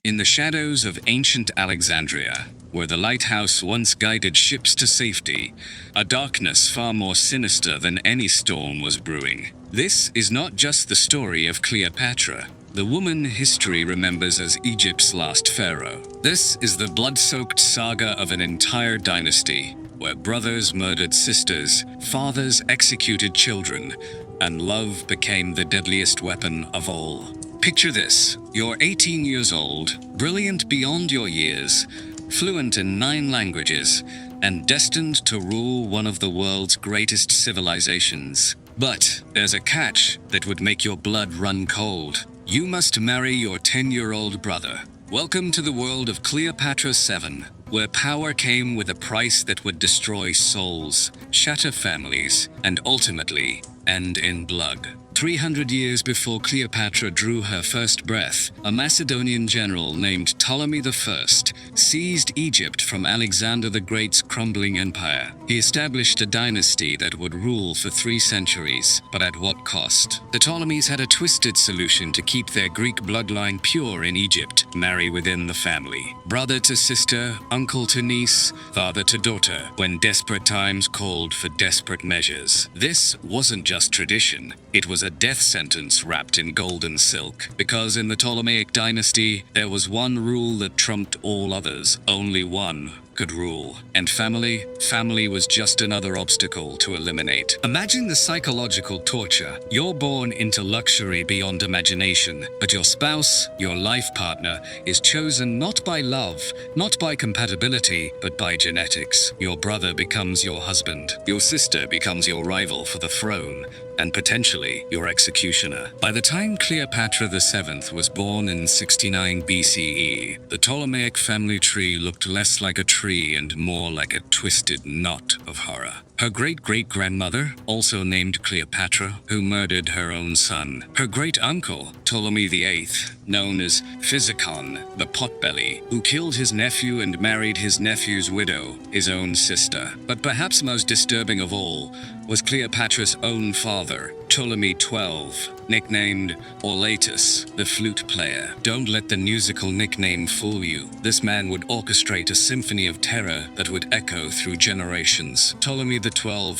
In the shadows of ancient Alexandria, where the lighthouse once guided ships to safety, a darkness far more sinister than any storm was brewing. This is not just the story of Cleopatra, the woman history remembers as Egypt's last pharaoh. This is the blood-soaked saga of an entire dynasty, where brothers murdered sisters, fathers executed children, and love became the deadliest weapon of all. Picture this: you're 18 years old, brilliant beyond your years, fluent in 9 languages, and destined to rule one of the world's greatest civilizations. But there's a catch that would make your blood run cold. You must marry your 10-year-old brother. Welcome to the world of Cleopatra VII, where power came with a price that would destroy souls, shatter families, and ultimately end in blood. 300 years before Cleopatra drew her first breath, a Macedonian general named Ptolemy I seized Egypt from Alexander the Great's crumbling empire. He established a dynasty that would rule for 3 centuries, but at what cost? The Ptolemies had a twisted solution to keep their Greek bloodline pure in Egypt: marry within the family. Brother to sister, uncle to niece, father to daughter, when desperate times called for desperate measures. This wasn't just tradition, it was a death sentence wrapped in golden silk. Because in the Ptolemaic dynasty, there was one rule that trumped all others. Only one could rule. And family was just another obstacle to eliminate. Imagine the psychological torture. You're born into luxury beyond imagination, but your spouse, your life partner, is chosen not by love, not by compatibility, but by genetics. Your brother becomes your husband. Your sister becomes your rival for the throne, and potentially your executioner. By the time Cleopatra VII was born in 69 BCE, the Ptolemaic family tree looked less like a tree and more like a twisted knot of horror. Her great-great-grandmother, also named Cleopatra, who murdered her own son. Her great-uncle, Ptolemy VIII, known as Physicon, the potbelly, who killed his nephew and married his nephew's widow, his own sister. But perhaps most disturbing of all was Cleopatra's own father, Ptolemy XII, nicknamed Orlatus, the flute player. Don't let the musical nickname fool you. This man would orchestrate a symphony of terror that would echo through generations. Ptolemy XII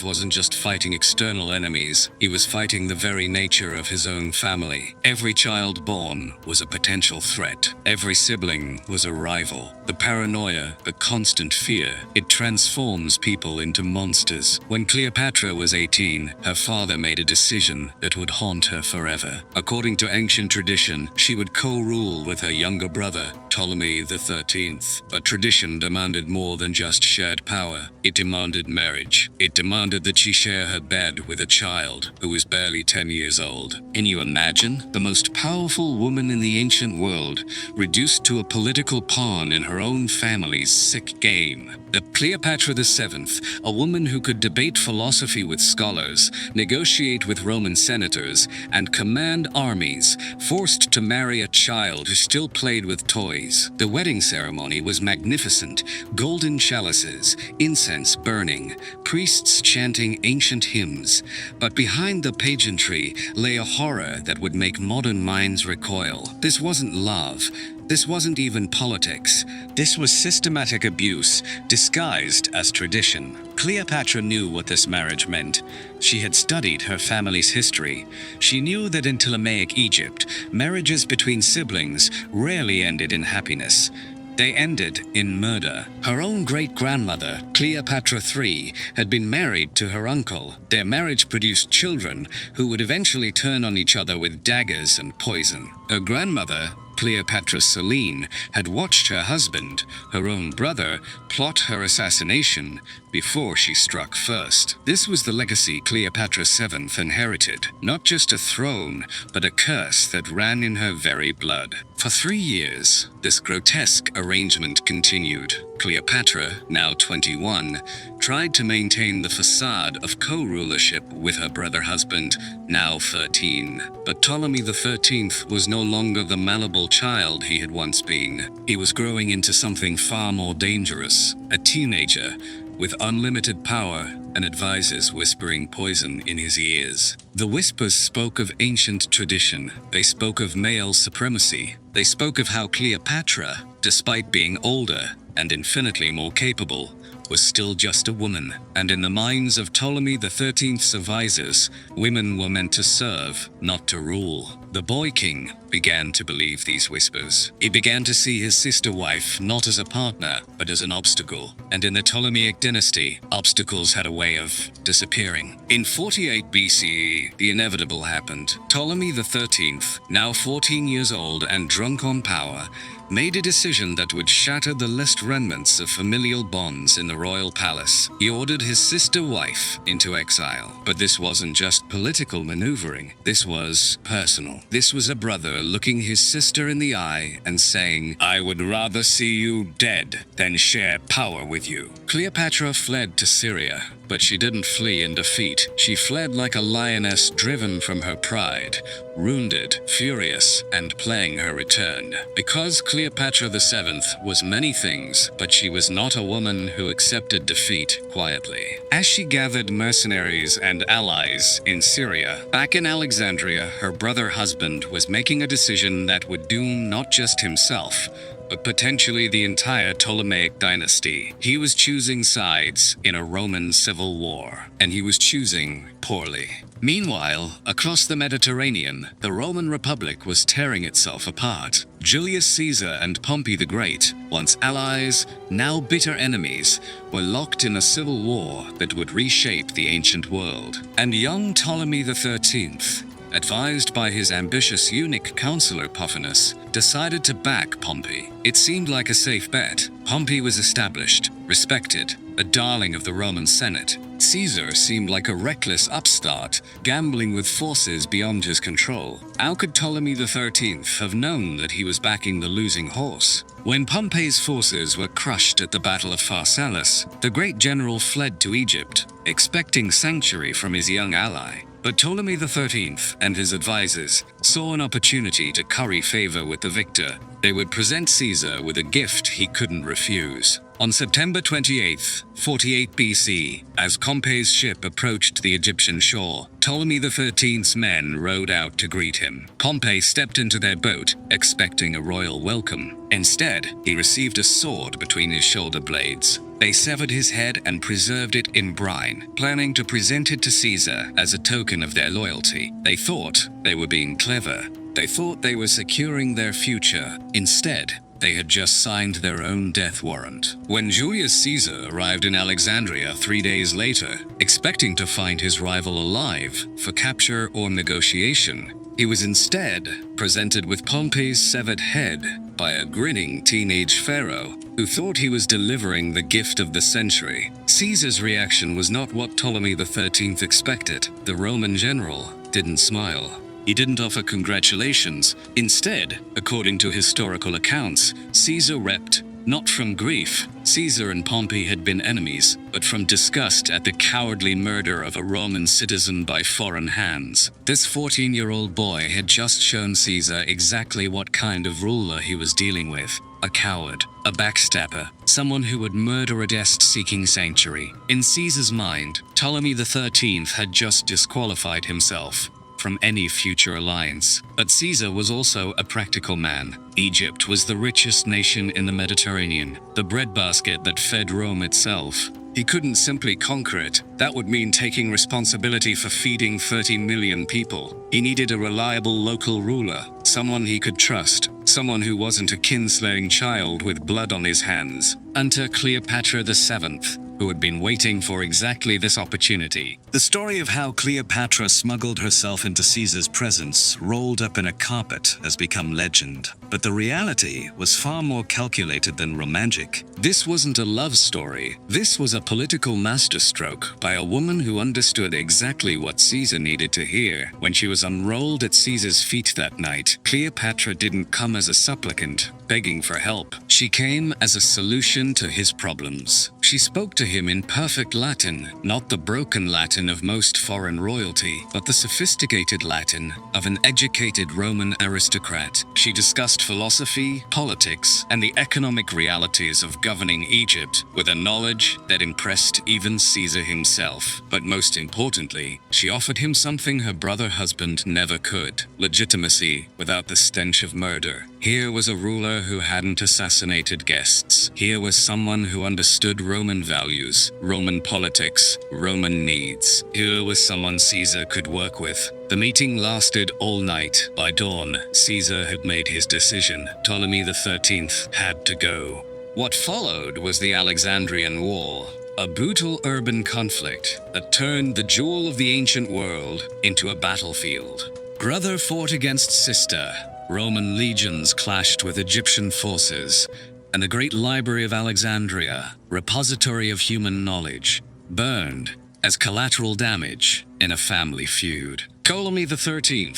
wasn't just fighting external enemies, he was fighting the very nature of his own family. Every child born was a potential threat. Every sibling was a rival. The paranoia, the constant fear, it transforms people into monsters. When Cleopatra was 18, her father made a decision that would haunt her forever. According to ancient tradition, she would co-rule with her younger brother, Ptolemy XIII. But tradition demanded more than just shared power. It demanded marriage. It demanded that she share her bed with a child who was barely 10 years old. Can you imagine? The most powerful woman in the ancient world, reduced to a political pawn in her own family's sick game. The Cleopatra VII, a woman who could debate philosophy with scholars, negotiate with Roman senators, and command armies, forced to marry a child who still played with toys. The wedding ceremony was magnificent: golden chalices, incense burning, priests chanting ancient hymns. But behind the pageantry lay a horror that would make modern minds recoil. This wasn't love. This wasn't even politics. This was systematic abuse, disguised as tradition. Cleopatra knew what this marriage meant. She had studied her family's history. She knew that in Ptolemaic Egypt, marriages between siblings rarely ended in happiness. They ended in murder. Her own great-grandmother, Cleopatra III, had been married to her uncle. Their marriage produced children who would eventually turn on each other with daggers and poison. Her grandmother, Cleopatra Selene, had watched her husband, her own brother, plot her assassination before she struck first. This was the legacy Cleopatra VII inherited. Not just a throne, but a curse that ran in her very blood. For 3 years, this grotesque arrangement continued. Cleopatra, now 21, tried to maintain the facade of co-rulership with her brother-husband, now 13. But Ptolemy XIII was no longer the malleable child he had once been. He was growing into something far more dangerous, a teenager with unlimited power, and advisors whispering poison in his ears. The whispers spoke of ancient tradition. They spoke of male supremacy. They spoke of how Cleopatra, despite being older and infinitely more capable, was still just a woman. And in the minds of Ptolemy XIII's advisors, women were meant to serve, not to rule. The boy king began to believe these whispers. He began to see his sister wife not as a partner, but as an obstacle. And in the Ptolemaic dynasty, obstacles had a way of disappearing. In 48 BCE, the inevitable happened. Ptolemy XIII, now 14 years old and drunk on power, made a decision that would shatter the last remnants of familial bonds in the royal palace. He ordered his sister wife into exile. But this wasn't just political maneuvering. This was personal. This was a brother looking his sister in the eye and saying, "I would rather see you dead than share power with you." Cleopatra fled to Syria, but she didn't flee in defeat. She fled like a lioness driven from her pride, wounded, furious, and planning her return. Because Cleopatra VII was many things, but she was not a woman who accepted defeat quietly. As she gathered mercenaries and allies in Syria, back in Alexandria, her brother-husband was making a decision that would doom not just himself, but potentially the entire Ptolemaic dynasty. He was choosing sides in a Roman civil war, and he was choosing poorly. Meanwhile, across the Mediterranean, the Roman Republic was tearing itself apart. Julius Caesar and Pompey the Great, once allies, now bitter enemies, were locked in a civil war that would reshape the ancient world. And young Ptolemy XIII, advised by his ambitious eunuch counselor Pothinus, decided to back Pompey. It seemed like a safe bet. Pompey was established, respected, a darling of the Roman Senate. Caesar seemed like a reckless upstart, gambling with forces beyond his control. How could Ptolemy XIII have known that he was backing the losing horse? When Pompey's forces were crushed at the Battle of Pharsalus, the great general fled to Egypt, expecting sanctuary from his young ally. But Ptolemy XIII and his advisors saw an opportunity to curry favor with the victor. They would present Caesar with a gift he couldn't refuse. On September 28, 48 BC, as Pompey's ship approached the Egyptian shore, Ptolemy XIII's men rowed out to greet him. Pompey stepped into their boat, expecting a royal welcome. Instead, he received a sword between his shoulder blades. They severed his head and preserved it in brine, planning to present it to Caesar as a token of their loyalty. They thought they were being clever. They thought they were securing their future. Instead, they had just signed their own death warrant. When Julius Caesar arrived in Alexandria 3 days later, expecting to find his rival alive for capture or negotiation, he was instead presented with Pompey's severed head by a grinning teenage pharaoh who thought he was delivering the gift of the century. Caesar's reaction was not what Ptolemy XIII expected. The Roman general didn't smile. He didn't offer congratulations. Instead, according to historical accounts, Caesar wept, not from grief. Caesar and Pompey had been enemies, but from disgust at the cowardly murder of a Roman citizen by foreign hands. This 14-year-old boy had just shown Caesar exactly what kind of ruler he was dealing with. A coward, a backstabber, someone who would murder a guest seeking sanctuary. In Caesar's mind, Ptolemy XIII had just disqualified himself from any future alliance. But Caesar was also a practical man. Egypt was the richest nation in the Mediterranean, the breadbasket that fed Rome itself. He couldn't simply conquer it. That would mean taking responsibility for feeding 30 million people. He needed a reliable local ruler, someone he could trust, someone who wasn't a kinslaying child with blood on his hands. Enter Cleopatra VII, who had been waiting for exactly this opportunity. The story of how Cleopatra smuggled herself into Caesar's presence, rolled up in a carpet, has become legend. But the reality was far more calculated than romantic. This wasn't a love story. This was a political masterstroke by a woman who understood exactly what Caesar needed to hear. When she was unrolled at Caesar's feet that night, Cleopatra didn't come as a supplicant, begging for help. She came as a solution to his problems. She spoke to him in perfect Latin, not the broken Latin of most foreign royalty, but the sophisticated Latin of an educated Roman aristocrat. She discussed philosophy, politics, and the economic realities of governing Egypt with a knowledge that impressed even Caesar himself. But most importantly, she offered him something her brother husband never could: legitimacy without the stench of murder. Here was a ruler who hadn't assassinated guests. Here was someone who understood Roman values, Roman politics, Roman needs. Here was someone Caesar could work with. The meeting lasted all night. By dawn, Caesar had made his decision. Ptolemy XIII had to go. What followed was the Alexandrian War, a brutal urban conflict that turned the jewel of the ancient world into a battlefield. Brother fought against sister. Roman legions clashed with Egyptian forces, and the great library of Alexandria, repository of human knowledge, burned as collateral damage in a family feud. Ptolemy XIII,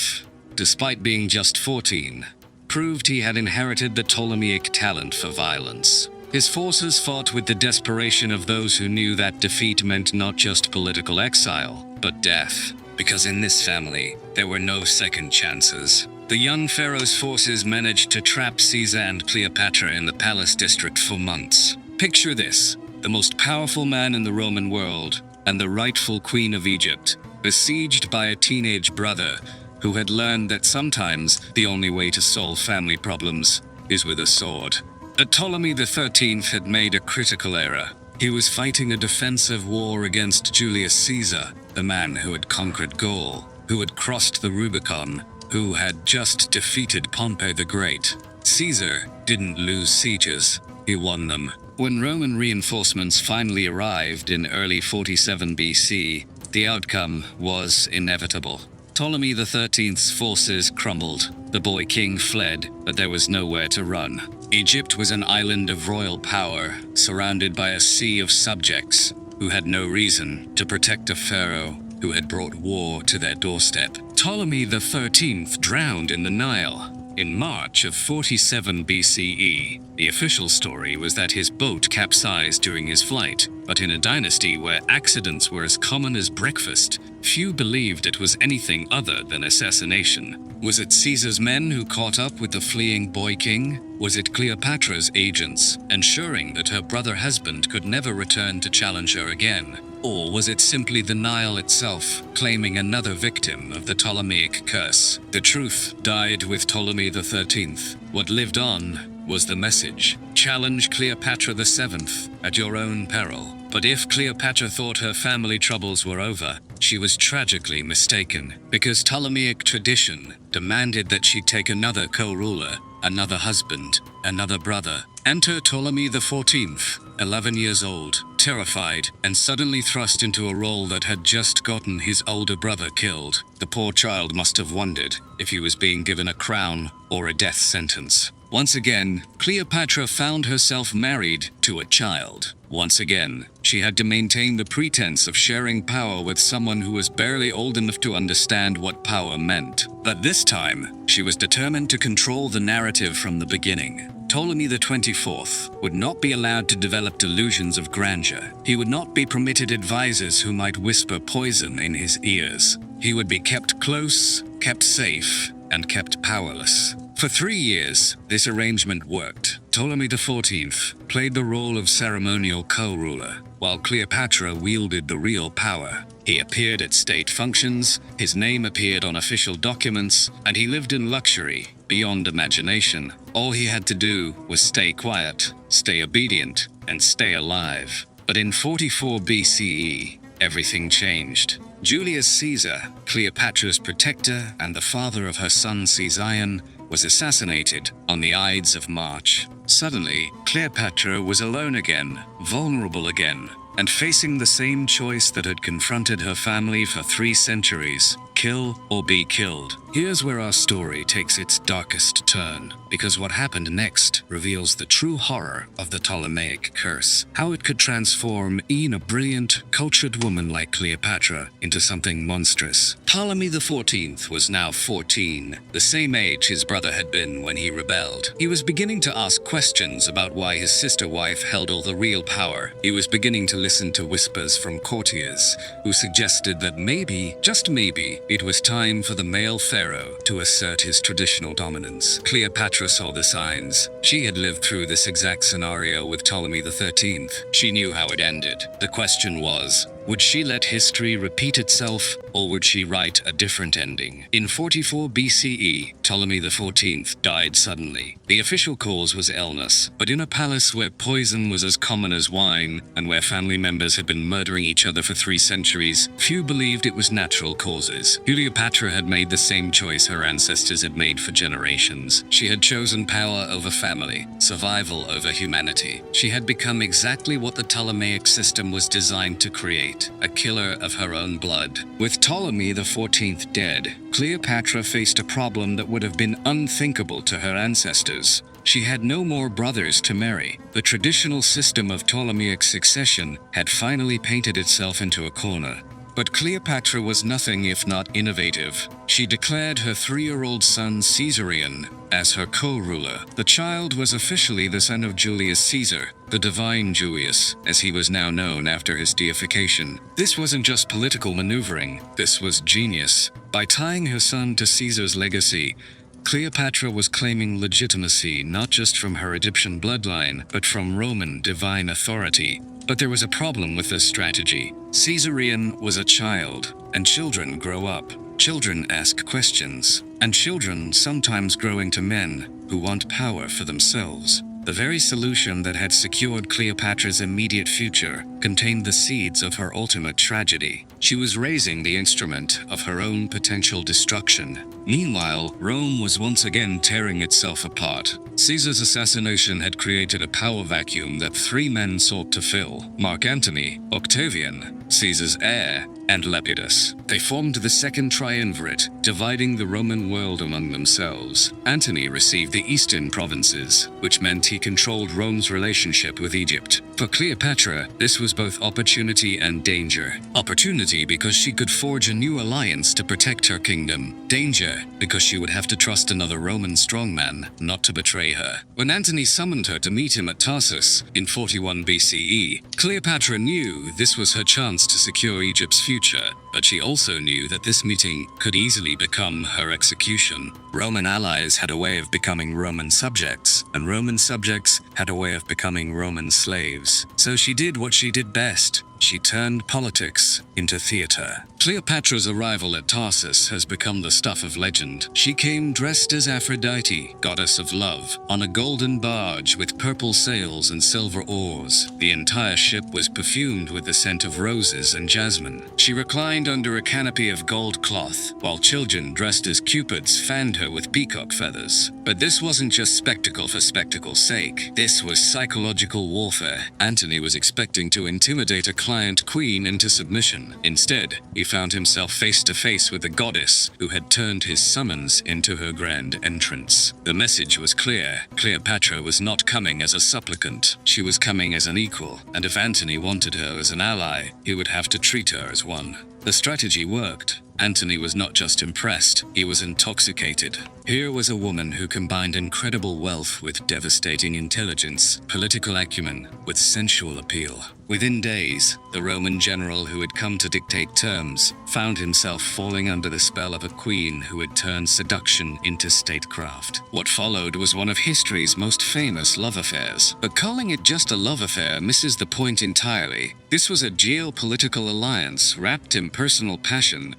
despite being just 14, proved he had inherited the Ptolemaic talent for violence. His forces fought with the desperation of those who knew that defeat meant not just political exile, but death. Because in this family, there were no second chances. The young pharaoh's forces managed to trap Caesar and Cleopatra in the palace district for months. Picture this: the most powerful man in the Roman world and the rightful queen of Egypt, besieged by a teenage brother who had learned that sometimes the only way to solve family problems is with a sword. But Ptolemy XIII had made a critical error. He was fighting a defensive war against Julius Caesar, the man who had conquered Gaul, who had crossed the Rubicon, who had just defeated Pompey the Great. Caesar didn't lose sieges, he won them. When Roman reinforcements finally arrived in early 47 BC, the outcome was inevitable. Ptolemy XIII's forces crumbled. The boy king fled, but there was nowhere to run. Egypt was an island of royal power, surrounded by a sea of subjects who had no reason to protect a pharaoh who had brought war to their doorstep. Ptolemy XIII drowned in the Nile in March of 47 BCE. The official story was that his boat capsized during his flight, but in a dynasty where accidents were as common as breakfast, few believed it was anything other than assassination. Was it Caesar's men who caught up with the fleeing boy king? Was it Cleopatra's agents, ensuring that her brother husband could never return to challenge her again? Or was it simply the Nile itself, claiming another victim of the Ptolemaic curse? The truth died with Ptolemy XIII. What lived on was the message: challenge Cleopatra VII at your own peril. But if Cleopatra thought her family troubles were over, she was tragically mistaken, because Ptolemaic tradition demanded that she take another co-ruler, another husband, another brother. Enter Ptolemy XIV, 11 years old, terrified, and suddenly thrust into a role that had just gotten his older brother killed. The poor child must have wondered if he was being given a crown or a death sentence. Once again, Cleopatra found herself married to a child. Once again, she had to maintain the pretense of sharing power with someone who was barely old enough to understand what power meant. But this time, she was determined to control the narrative from the beginning. Ptolemy XXIV would not be allowed to develop delusions of grandeur. He would not be permitted advisors who might whisper poison in his ears. He would be kept close, kept safe, and kept powerless. For 3 years, this arrangement worked. Ptolemy XIV played the role of ceremonial co-ruler, while Cleopatra wielded the real power. He appeared at state functions, his name appeared on official documents, and he lived in luxury beyond imagination. All he had to do was stay quiet, stay obedient, and stay alive. But in 44 BCE, everything changed. Julius Caesar, Cleopatra's protector and the father of her son Caesian, was assassinated on the Ides of March. Suddenly, Cleopatra was alone again, vulnerable again, and facing the same choice that had confronted her family for 3 centuries: kill or be killed. Here's where our story takes its darkest turn, because what happened next reveals the true horror of the Ptolemaic curse, how it could transform even a brilliant, cultured woman like Cleopatra into something monstrous. Ptolemy XIV was now 14, the same age his brother had been when he rebelled. He was beginning to ask questions questions about why his sister wife held all the real power. He was beginning to listen to whispers from courtiers who suggested that maybe, just maybe, it was time for the male pharaoh to assert his traditional dominance. Cleopatra saw the signs. She had lived through this exact scenario with Ptolemy XIII. She knew how it ended. The question was, would she let history repeat itself, or would she write a different ending? In 44 BCE, Ptolemy XIV died suddenly. The official cause was illness, but in a palace where poison was as common as wine, and where family members had been murdering each other for 3 centuries, few believed it was natural causes. Cleopatra had made the same choice her ancestors had made for generations. She had chosen power over family, survival over humanity. She had become exactly what the Ptolemaic system was designed to create. A killer of her own blood. With Ptolemy XIV dead, Cleopatra faced a problem that would have been unthinkable to her ancestors. She had no more brothers to marry. The traditional system of Ptolemaic succession had finally painted itself into a corner. But Cleopatra was nothing if not innovative. She declared her 3-year-old son Caesarion as her co-ruler. The child was officially the son of Julius Caesar, the divine Julius, as he was now known after his deification. This wasn't just political maneuvering, this was genius. By tying her son to Caesar's legacy, Cleopatra was claiming legitimacy not just from her Egyptian bloodline, but from Roman divine authority. But there was a problem with this strategy. Caesarion was a child, and children grow up. Children ask questions, and children sometimes grow into men who want power for themselves. The very solution that had secured Cleopatra's immediate future contained the seeds of her ultimate tragedy. She was raising the instrument of her own potential destruction. Meanwhile, Rome was once again tearing itself apart. Caesar's assassination had created a power vacuum that 3 men sought to fill: Mark Antony, Octavian, Caesar's heir, and Lepidus. They formed the second triumvirate, dividing the Roman world among themselves. Antony received the eastern provinces, which meant he controlled Rome's relationship with Egypt. For Cleopatra, this was both opportunity and danger. Opportunity because she could forge a new alliance to protect her kingdom. Danger because she would have to trust another Roman strongman not to betray her. When Antony summoned her to meet him at Tarsus in 41 BCE, Cleopatra knew this was her chance to secure Egypt's future, but she also knew that this meeting could easily become her execution. Roman allies had a way of becoming Roman subjects, and Roman subjects had a way of becoming Roman slaves. So she did what she did best. She turned politics into theater. Cleopatra's arrival at Tarsus has become the stuff of legend. She came dressed as Aphrodite, goddess of love, on a golden barge with purple sails and silver oars. The entire ship was perfumed with the scent of roses and jasmine. She reclined under a canopy of gold cloth, while children dressed as cupids fanned her with peacock feathers. But this wasn't just spectacle for spectacle's sake. This was psychological warfare. Antony was expecting to intimidate a client queen into submission. Instead, he found himself face to face with a goddess who had turned his summons into her grand entrance. The message was clear. Cleopatra was not coming as a supplicant. She was coming as an equal, and if Antony wanted her as an ally, he would have to treat her as one. The strategy worked. Antony was not just impressed, he was intoxicated. Here was a woman who combined incredible wealth with devastating intelligence, political acumen with sensual appeal. Within days, the Roman general who had come to dictate terms found himself falling under the spell of a queen who had turned seduction into statecraft. What followed was one of history's most famous love affairs. But calling it just a love affair misses the point entirely. This was a geopolitical alliance wrapped in personal passion,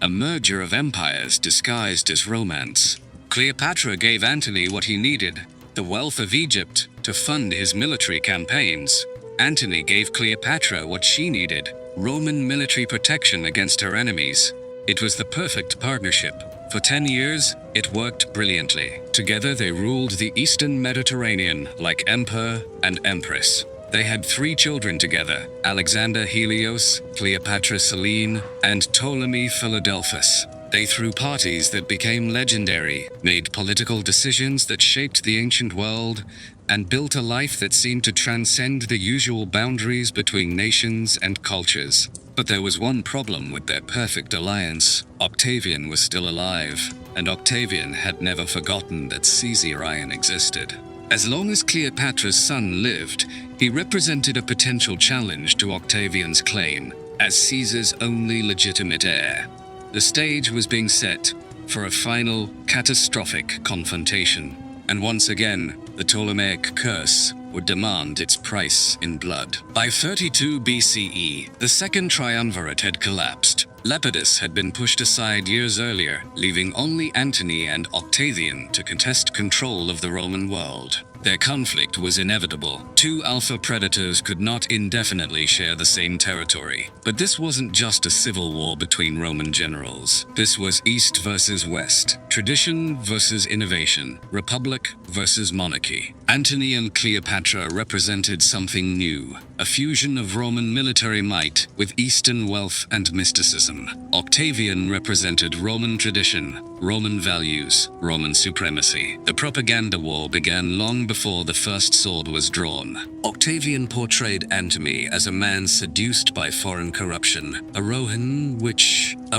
a merger of empires disguised as romance. Cleopatra gave Antony what he needed, the wealth of Egypt, to fund his military campaigns. Antony gave Cleopatra what she needed, Roman military protection against her enemies. It was the perfect partnership. For 10 years, it worked brilliantly. Together they ruled the Eastern Mediterranean like emperor and empress. They had 3 children together: Alexander Helios, Cleopatra Selene, and Ptolemy Philadelphus. They threw parties that became legendary, made political decisions that shaped the ancient world, and built a life that seemed to transcend the usual boundaries between nations and cultures. But there was one problem with their perfect alliance. Octavian was still alive, and Octavian had never forgotten that Caesarion existed. As long as Cleopatra's son lived, he represented a potential challenge to Octavian's claim as Caesar's only legitimate heir. The stage was being set for a final, catastrophic confrontation. And once again, the Ptolemaic curse would demand its price in blood. By 32 BCE, the second triumvirate had collapsed. Lepidus had been pushed aside years earlier, leaving only Antony and Octavian to contest control of the Roman world. Their conflict was inevitable. Two alpha predators could not indefinitely share the same territory. But this wasn't just a civil war between Roman generals. This was East versus West, tradition versus innovation, republic versus monarchy. Antony and Cleopatra represented something new, a fusion of Roman military might with Eastern wealth and mysticism. Octavian represented Roman tradition, Roman values, Roman supremacy. The propaganda war began long before the first sword was drawn. Octavian portrayed Antony as a man seduced by foreign corruption, a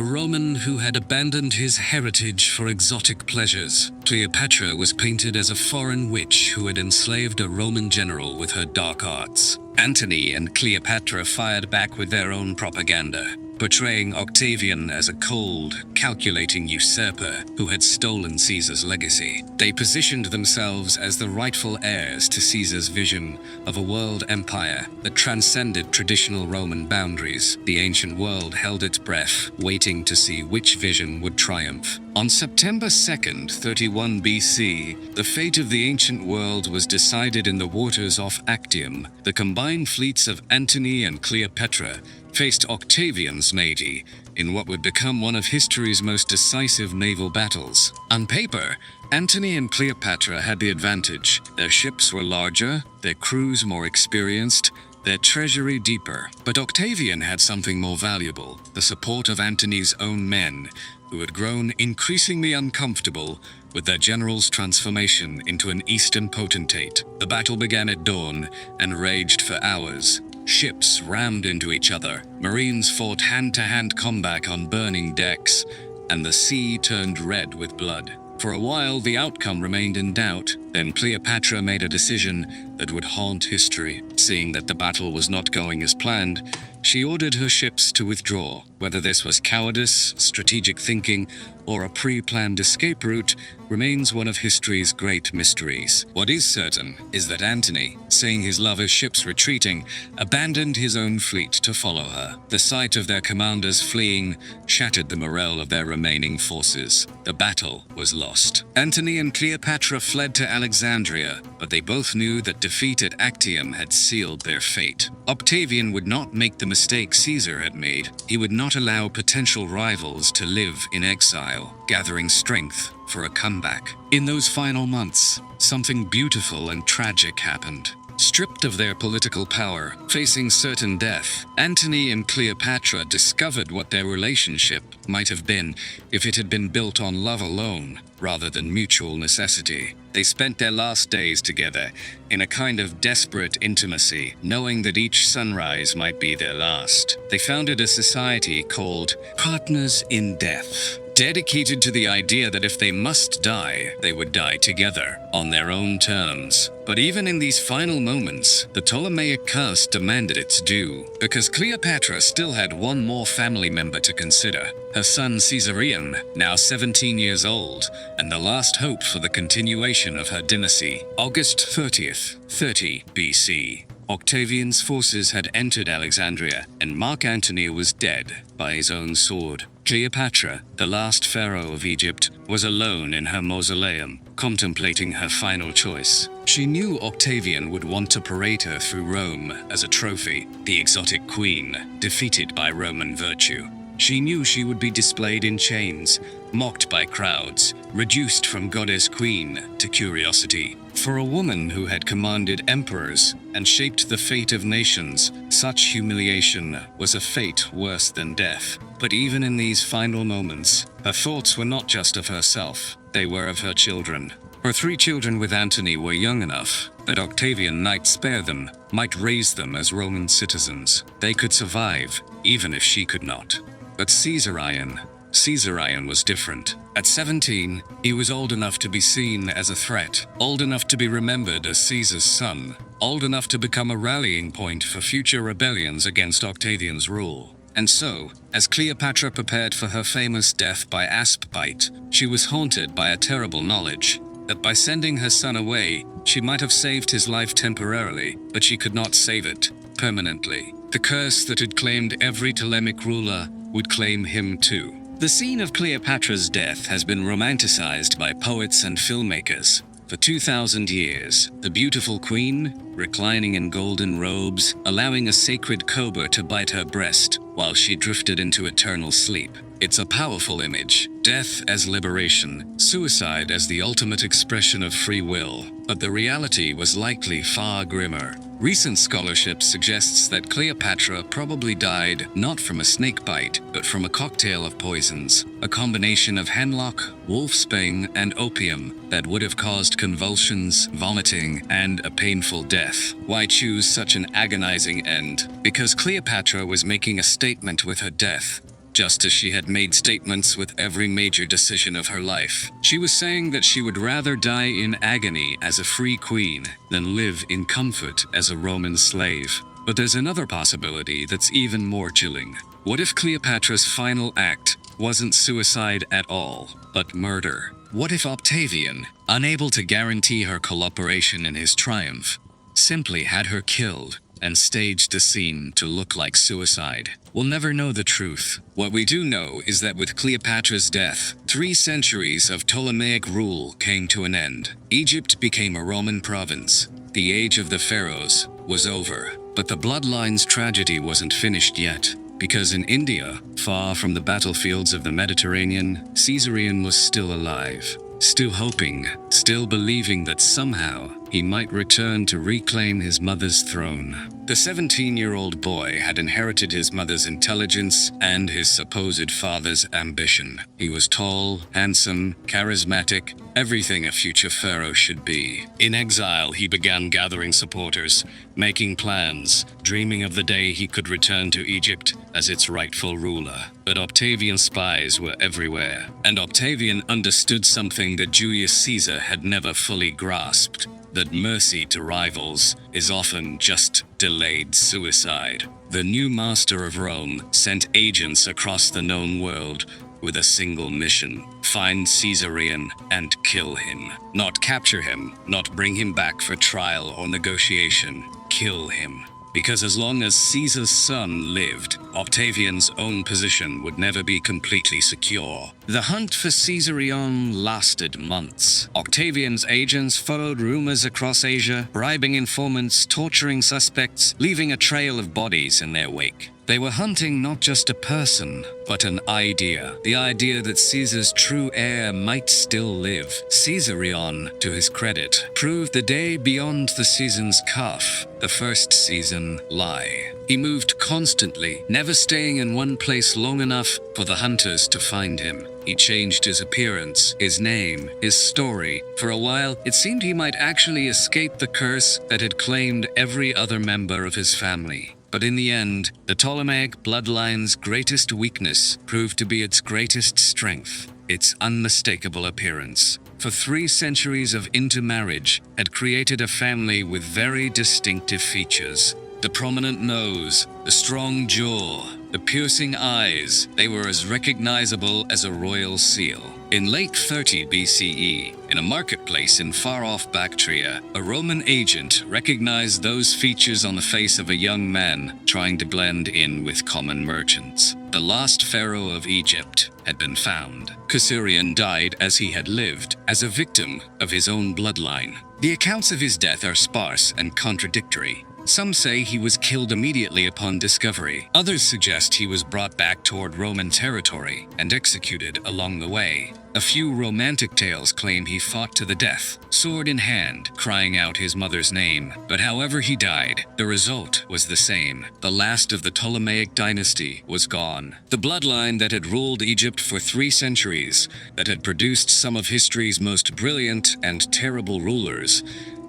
Roman who had abandoned his heritage for exotic pleasures. Cleopatra was painted as a foreign witch who had enslaved a Roman general with her dark arts. Antony and Cleopatra fired back with their own propaganda, portraying Octavian as a cold, calculating usurper who had stolen Caesar's legacy. They positioned themselves as the rightful heirs to Caesar's vision of a world empire that transcended traditional Roman boundaries. The ancient world held its breath, waiting to see which vision would triumph. On September 2nd, 31 BC, the fate of the ancient world was decided in the waters off Actium. The combined fleets of Antony and Cleopatra faced Octavian's navy in what would become one of history's most decisive naval battles. On paper, Antony and Cleopatra had the advantage. Their ships were larger, their crews more experienced, their treasury deeper. But Octavian had something more valuable: the support of Antony's own men, who had grown increasingly uncomfortable with their general's transformation into an Eastern potentate. The battle began at dawn and raged for hours. Ships rammed into each other, Marines fought hand-to-hand combat on burning decks, and the sea turned red with blood. For a while, the outcome remained in doubt. Then Cleopatra made a decision that would haunt history. Seeing that the battle was not going as planned, she ordered her ships to withdraw. Whether this was cowardice, strategic thinking, or a pre-planned escape route remains one of history's great mysteries. What is certain is that Antony, seeing his lover's ships retreating, abandoned his own fleet to follow her. The sight of their commanders fleeing shattered the morale of their remaining forces. The battle was lost. Antony and Cleopatra fled to Alexandria, but they both knew that defeat at Actium had sealed their fate. Octavian would not make the mistake Caesar had made. He would not allow potential rivals to live in exile, gathering strength for a comeback. In those final months, something beautiful and tragic happened. Stripped of their political power, facing certain death, Antony and Cleopatra discovered what their relationship might have been if it had been built on love alone, rather than mutual necessity. They spent their last days together in a kind of desperate intimacy, knowing that each sunrise might be their last. They founded a society called Partners in Death, dedicated to the idea that if they must die, they would die together, on their own terms. But even in these final moments, the Ptolemaic curse demanded its due, because Cleopatra still had one more family member to consider: her son Caesarion, now 17 years old, and the last hope for the continuation of her dynasty. August 30th, 30 BC. Octavian's forces had entered Alexandria, and Mark Antony was dead by his own sword. Cleopatra, the last pharaoh of Egypt, was alone in her mausoleum, contemplating her final choice. She knew Octavian would want to parade her through Rome as a trophy, the exotic queen, defeated by Roman virtue. She knew she would be displayed in chains, mocked by crowds, reduced from goddess queen to curiosity. For a woman who had commanded emperors and shaped the fate of nations, such humiliation was a fate worse than death. But even in these final moments, her thoughts were not just of herself, they were of her children. Her 3 children with Antony were young enough that Octavian might spare them, might raise them as Roman citizens. They could survive, even if she could not. But Caesarion was different. At 17, he was old enough to be seen as a threat, old enough to be remembered as Caesar's son, old enough to become a rallying point for future rebellions against Octavian's rule. And so, as Cleopatra prepared for her famous death by asp bite, she was haunted by a terrible knowledge that by sending her son away, she might have saved his life temporarily, but she could not save it permanently. The curse that had claimed every Ptolemaic ruler would claim him too. The scene of Cleopatra's death has been romanticized by poets and filmmakers. For 2,000 years, the beautiful queen, reclining in golden robes, allowing a sacred cobra to bite her breast while she drifted into eternal sleep. It's a powerful image. Death as liberation, suicide as the ultimate expression of free will. But the reality was likely far grimmer. Recent scholarship suggests that Cleopatra probably died not from a snake bite, but from a cocktail of poisons, a combination of hemlock, wolfsbane, and opium that would have caused convulsions, vomiting, and a painful death. Why choose such an agonizing end? Because Cleopatra was making a statement with her death, just as she had made statements with every major decision of her life. She was saying that she would rather die in agony as a free queen than live in comfort as a Roman slave. But there's another possibility that's even more chilling. What if Cleopatra's final act wasn't suicide at all, but murder? What if Octavian, unable to guarantee her cooperation in his triumph, simply had her killed and staged the scene to look like suicide? We'll never know the truth. What we do know is that with Cleopatra's death, 3 centuries of Ptolemaic rule came to an end. Egypt became a Roman province. The age of the pharaohs was over. But the bloodlines tragedy wasn't finished yet, because in India, far from the battlefields of the Mediterranean, Caesarion was still alive. Still hoping, still believing that somehow he might return to reclaim his mother's throne. The 17-year-old boy had inherited his mother's intelligence and his supposed father's ambition. He was tall, handsome, charismatic, everything a future pharaoh should be. In exile, he began gathering supporters, making plans, dreaming of the day he could return to Egypt as its rightful ruler. But Octavian's spies were everywhere, and Octavian understood something that Julius Caesar had never fully grasped: that mercy to rivals is often just delayed suicide. The new master of Rome sent agents across the known world with a single mission: find Caesarion and kill him. Not capture him, not bring him back for trial or negotiation. Kill him. Because as long as Caesar's son lived, Octavian's own position would never be completely secure. The hunt for Caesarion lasted months. Octavian's agents followed rumors across Asia, bribing informants, torturing suspects, leaving a trail of bodies in their wake. They were hunting not just a person, but an idea. The idea that Caesar's true heir might still live. Caesarion, to his credit, proved the day beyond the season's cuff, the first season lie. He moved constantly, never staying in one place long enough for the hunters to find him. He changed his appearance, his name, his story. For a while, it seemed he might actually escape the curse that had claimed every other member of his family. But in the end, the Ptolemaic bloodline's greatest weakness proved to be its greatest strength: its unmistakable appearance. For 3 centuries of intermarriage had created a family with very distinctive features. The prominent nose, the strong jaw, the piercing eyes, they were as recognizable as a royal seal. In late 30 BCE, in a marketplace in far-off Bactria, a Roman agent recognized those features on the face of a young man trying to blend in with common merchants. The last pharaoh of Egypt had been found. Caesarion died as he had lived, as a victim of his own bloodline. The accounts of his death are sparse and contradictory. Some say he was killed immediately upon discovery. Others suggest he was brought back toward Roman territory and executed along the way. A few romantic tales claim he fought to the death, sword in hand, crying out his mother's name. But however he died, the result was the same. The last of the Ptolemaic dynasty was gone. The bloodline that had ruled Egypt for 3 centuries, that had produced some of history's most brilliant and terrible rulers,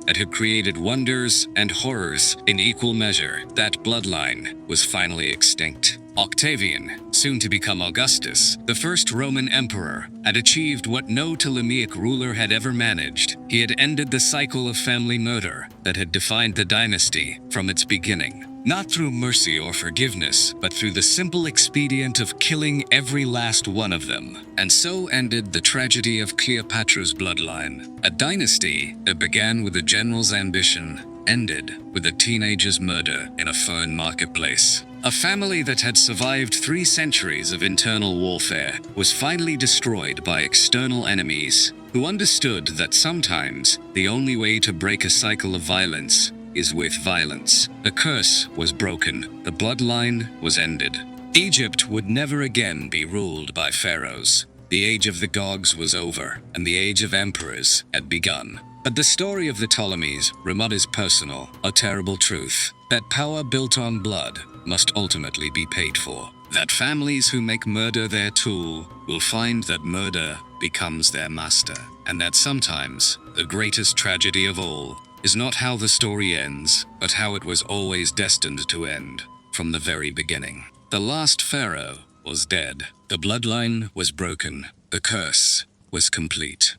that had created wonders and horrors in equal measure, that bloodline was finally extinct. Octavian, soon to become Augustus, the first Roman emperor, had achieved what no Ptolemaic ruler had ever managed. He had ended the cycle of family murder that had defined the dynasty from its beginning. Not through mercy or forgiveness, but through the simple expedient of killing every last one of them. And so ended the tragedy of Cleopatra's bloodline. A dynasty that began with a general's ambition ended with a teenager's murder in a fern marketplace. A family that had survived 3 centuries of internal warfare was finally destroyed by external enemies who understood that sometimes the only way to break a cycle of violence is with violence. The curse was broken. The bloodline was ended. Egypt would never again be ruled by pharaohs. The age of the gods was over, and the age of emperors had begun. But the story of the Ptolemies is personal, a terrible truth, that power built on blood must ultimately be paid for. That families who make murder their tool will find that murder becomes their master, and that sometimes the greatest tragedy of all is not how the story ends, but how it was always destined to end from the very beginning. The last pharaoh was dead. The bloodline was broken. The curse was complete.